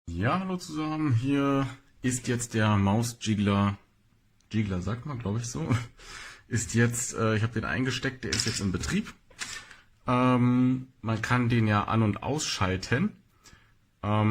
Ja, hallo zusammen, hier ist jetzt der Maus-Jiggler, Jiggler sagt man, glaube ich so, ist jetzt, ich habe den eingesteckt, der ist jetzt in Betrieb. Man kann den ja an- und ausschalten.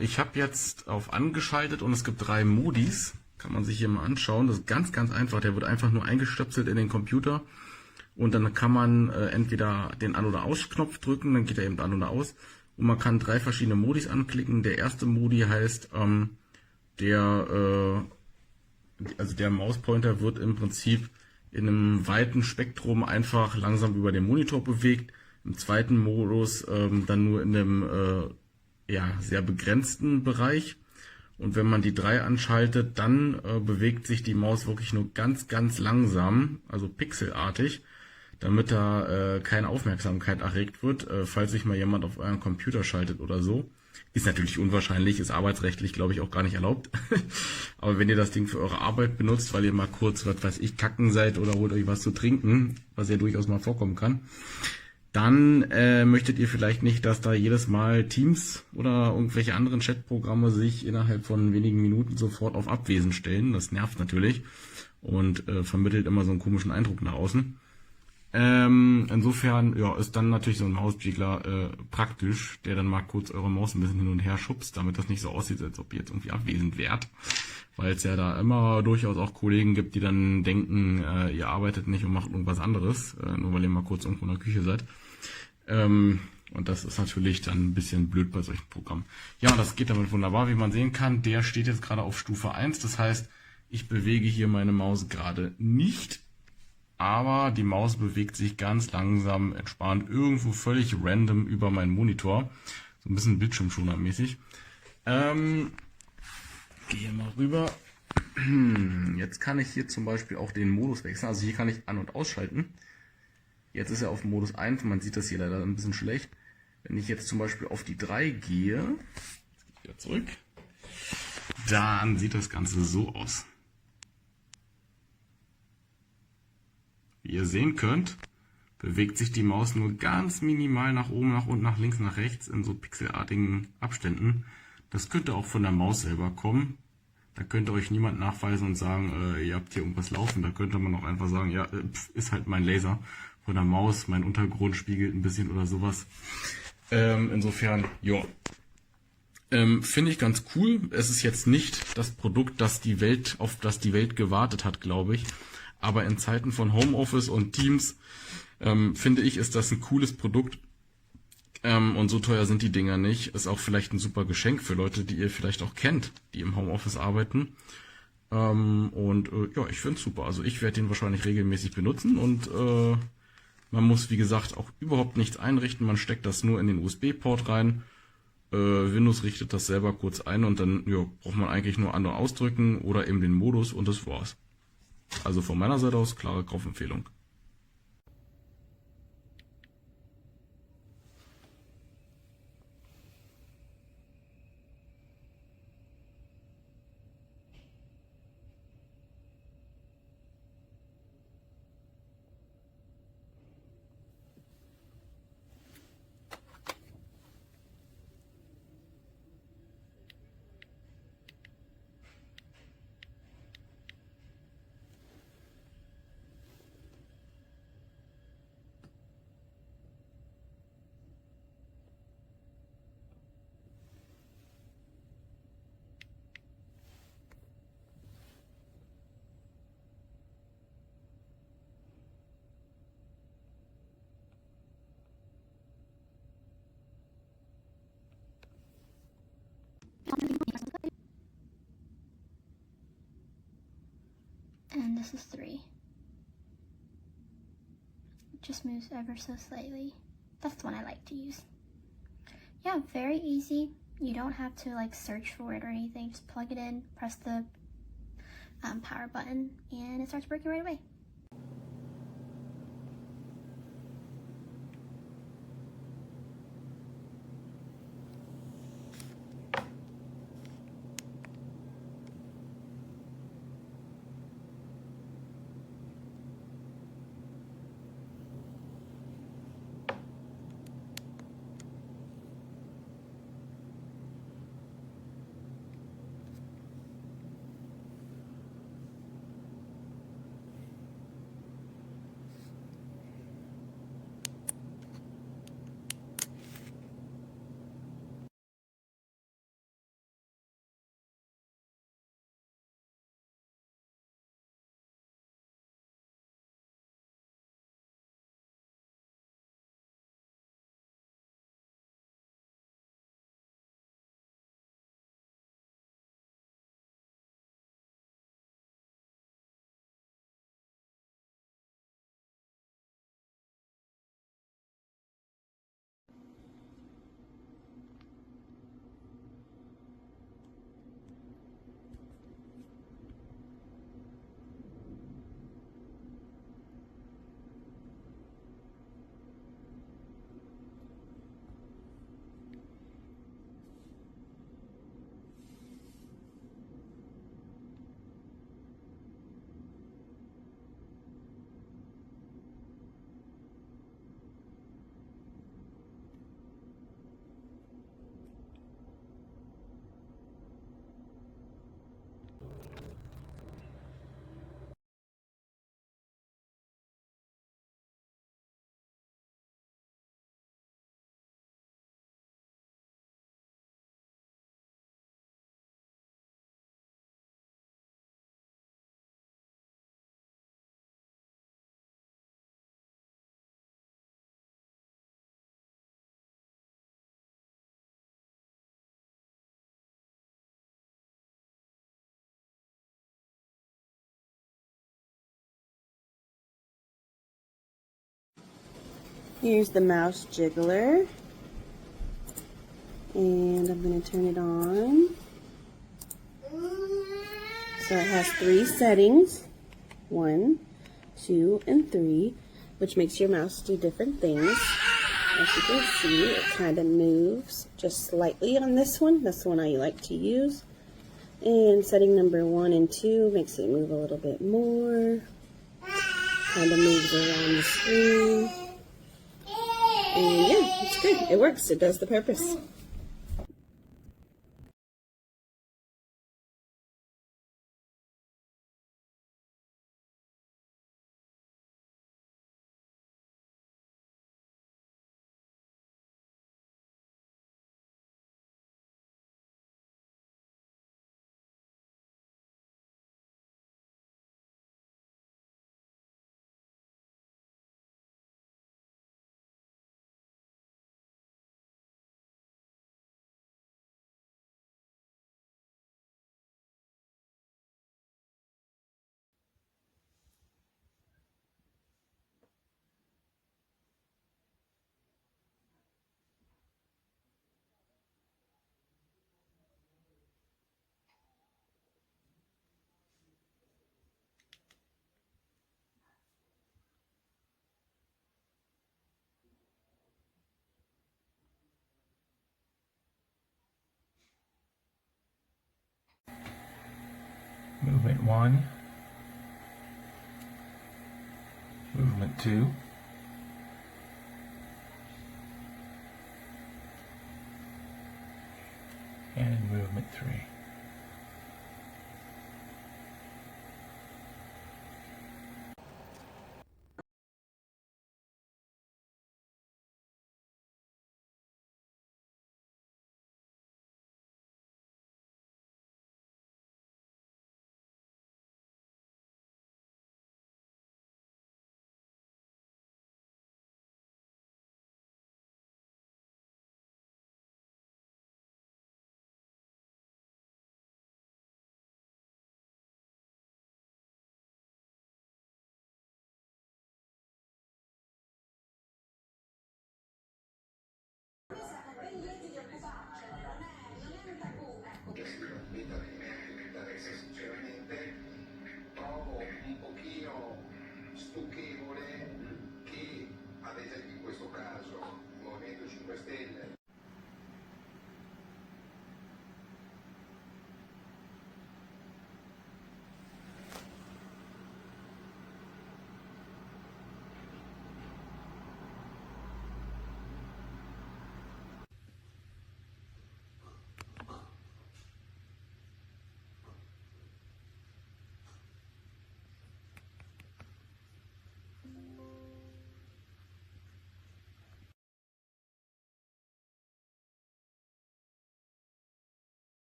Ich habe jetzt auf angeschaltet und es gibt 3 Modis, kann man sich hier mal anschauen, das ist ganz, ganz einfach, der wird einfach nur eingestöpselt in den Computer und dann kann man entweder den An- oder Aus-Knopf drücken, dann geht er eben an oder aus. Und man kann 3 verschiedene Modis anklicken. Der erste Modi heißt, der Mauspointer wird im Prinzip in einem weiten Spektrum einfach langsam über den Monitor bewegt. Im zweiten Modus dann nur in einem sehr begrenzten Bereich. Und wenn man die 3 anschaltet, dann bewegt sich die Maus wirklich nur ganz, ganz langsam, also pixelartig, damit da keine Aufmerksamkeit erregt wird, falls sich mal jemand auf euren Computer schaltet oder so. Ist natürlich unwahrscheinlich, ist arbeitsrechtlich, glaube ich, auch gar nicht erlaubt. Aber wenn ihr das Ding für eure Arbeit benutzt, weil ihr mal kurz, was weiß ich, kacken seid oder holt euch was zu trinken, was ja durchaus mal vorkommen kann, dann möchtet ihr vielleicht nicht, dass da jedes Mal Teams oder irgendwelche anderen Chatprogramme sich innerhalb von wenigen Minuten sofort auf Abwesen stellen. Das nervt natürlich und vermittelt immer so einen komischen Eindruck nach außen. Insofern ist dann natürlich so ein Mausjiggler praktisch, der dann mal kurz eure Maus ein bisschen hin und her schubst, damit das nicht so aussieht, als ob ihr jetzt irgendwie abwesend wärt. Weil es ja da immer durchaus auch Kollegen gibt, die dann denken, ihr arbeitet nicht und macht irgendwas anderes, nur weil ihr mal kurz irgendwo in der Küche seid. Und das ist natürlich dann ein bisschen blöd bei solchen Programmen. Ja, das geht damit wunderbar, wie man sehen kann. Der steht jetzt gerade auf Stufe 1, das heißt, ich bewege hier meine Maus gerade nicht. Aber die Maus bewegt sich ganz langsam, entspannt, irgendwo völlig random über meinen Monitor. So ein bisschen Bildschirmschoner-mäßig. Gehe mal rüber. Jetzt kann ich hier zum Beispiel auch den Modus wechseln. Also hier kann ich an- und ausschalten. Jetzt ist er auf Modus 1. Man sieht das hier leider ein bisschen schlecht. Wenn ich jetzt zum Beispiel auf die 3 gehe, wieder zurück, dann sieht das Ganze so aus. Wie ihr sehen könnt, bewegt sich die Maus nur ganz minimal nach oben, nach unten, nach links, nach rechts in so pixelartigen Abständen. Das könnte auch von der Maus selber kommen. Da könnte euch niemand nachweisen und sagen, ihr habt hier irgendwas laufen. Da könnte man auch einfach sagen, ja, ist halt mein Laser von der Maus, mein Untergrund spiegelt ein bisschen oder sowas. Insofern, ja. Finde ich ganz cool. Es ist jetzt nicht das Produkt, auf das die Welt gewartet hat, glaube ich. Aber in Zeiten von Homeoffice und Teams finde ich, ist das ein cooles Produkt. Und so teuer sind die Dinger nicht. Ist auch vielleicht ein super Geschenk für Leute, die ihr vielleicht auch kennt, die im Homeoffice arbeiten. Ich finde es super. Also ich werde den wahrscheinlich regelmäßig benutzen und man muss, wie gesagt, auch überhaupt nichts einrichten. Man steckt das nur in den USB-Port rein. Windows richtet das selber kurz ein und dann braucht man eigentlich nur an- und ausdrücken oder eben den Modus und das war's. Also von meiner Seite aus klare Kaufempfehlung. And this is 3. It just moves ever so slightly. That's the one I like to use. Yeah, very easy. You don't have to like search for it or anything. Just plug it in, press the power button, and it starts working right away. Here's the mouse jiggler. And I'm going to turn it on. So it has 3 settings, 1, 2, and 3, which makes your mouse do different things. As you can see, it kind of moves just slightly on this one. That's the one I like to use. And setting number 1 and 2 makes it move a little bit more. Kind of moves around the screen. And yeah, it's good. It works. It does the purpose. Movement 1, movement 2, and movement 3.